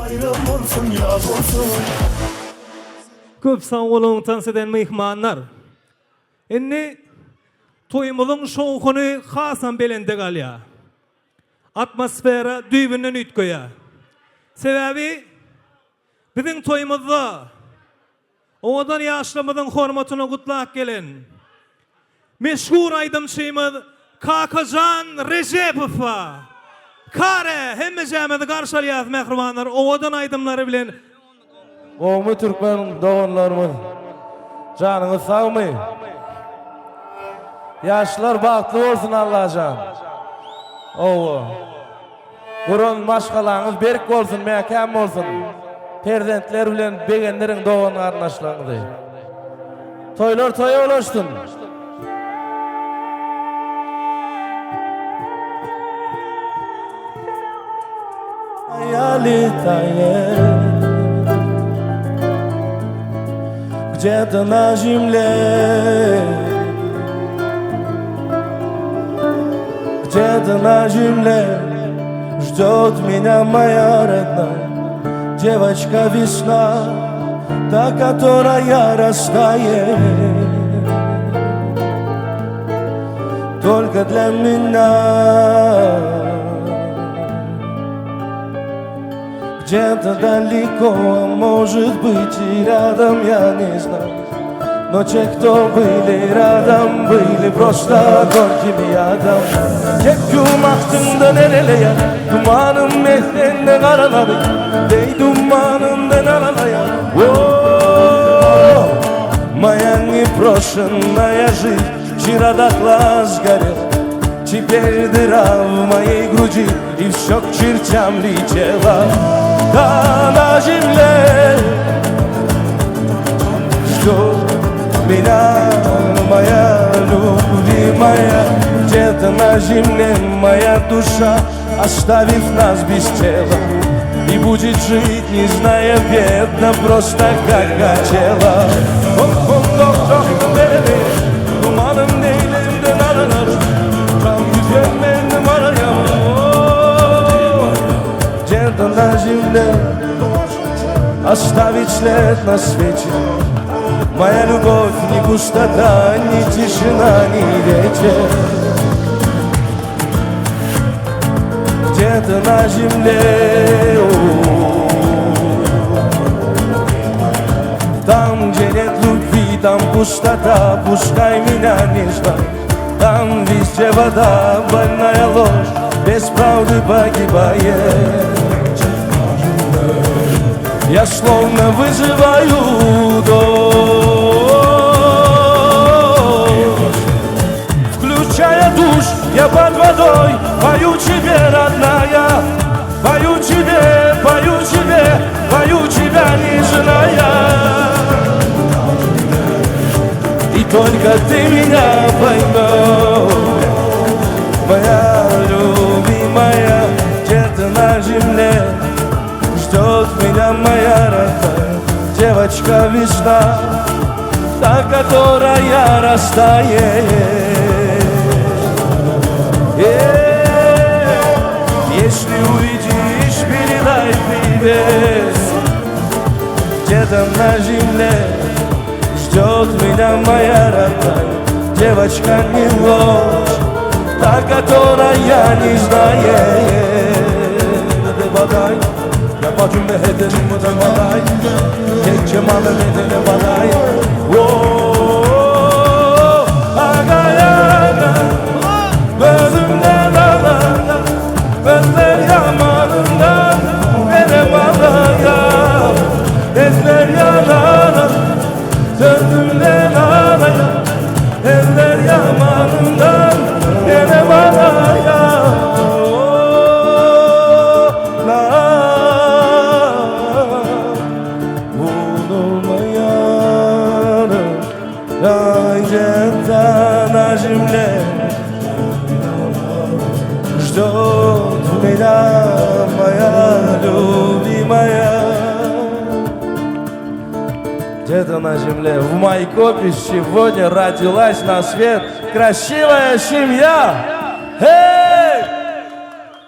bayram olsun yaz olsun. Köp sağ olun tanseden mehmanlar. Enne toyumuzun şoğunu hasan belende galya. Atmosfera düýbünden ütköýä. Sebebi bizim toyumuzda owadan ýaşlamyzyň hormatyna gutlak gelen meşhur aýdymçymyz Kakajan Rejepow. Kare hemme jämedi garşalýas mehribanlar owadan aýdymlary bilen Oğmu Türkmen doğanlarımız canınız sağ mı? Yaşlar baktlı olsun Allah'can. Oğu. Kurun maşkalarınız berk olsun, mekam olsun. Perzentler bilen begenlerin doğan karnaşlarınızı. Toylar toya ulaştın. Hayali tayyip где-то на земле, где-то на земле ждет меня моя родная девочка весна, та, которая растает только для меня. Где-то далеко, а может быть и рядом, я не знаю. Но те, кто были рядом, были просто горьким ядом. Tek yum aktımda nereleye, dumanım mehterine karaladı. Dey dumanımdan alalaya. Моя непрошенная жизнь вчера дотла сгорела. Теперь дыра в моей груди, и все к чертям летело. Да на земле ждет меня моя любимая. Где-то на земле моя душа, оставив нас без тела, и будет жить, не зная бедно, просто как хотела. Dumanım neylimden aranır, can güzelmenim arayam. Где-то на земле оставить след на свете. Моя любовь ни пустота, ни тишина, ни ветер. Где-то на земле там, где нет любви, там пустота, пускай меня не знает. Там везде вода, больная ложь, без правды погибает. Я словно вызываю дождь, включая душ, я под водой пою тебе, родная. Пою тебе, пою тебе, пою тебя, нежная. И только ты меня поймешь, моя любимая. Где-то на земле ждет меня моя родная девочка весна, та, которая растает. Если увидишь, передай привет. Где-то на земле ждет меня моя родная девочка, не ложь, та, которая не знает. Baday, ya bacım ne ederim bu da baday, tek cemalı nedeni baday. Agayana, gözümden alana, gözler yamanından beni balaya. Eller yanana, sözümden alaya, eller yamanından beni balaya. Где-то на земле ждет меня моя любимая. Где-то на земле в Майкопе сегодня родилась на свет красивая семья.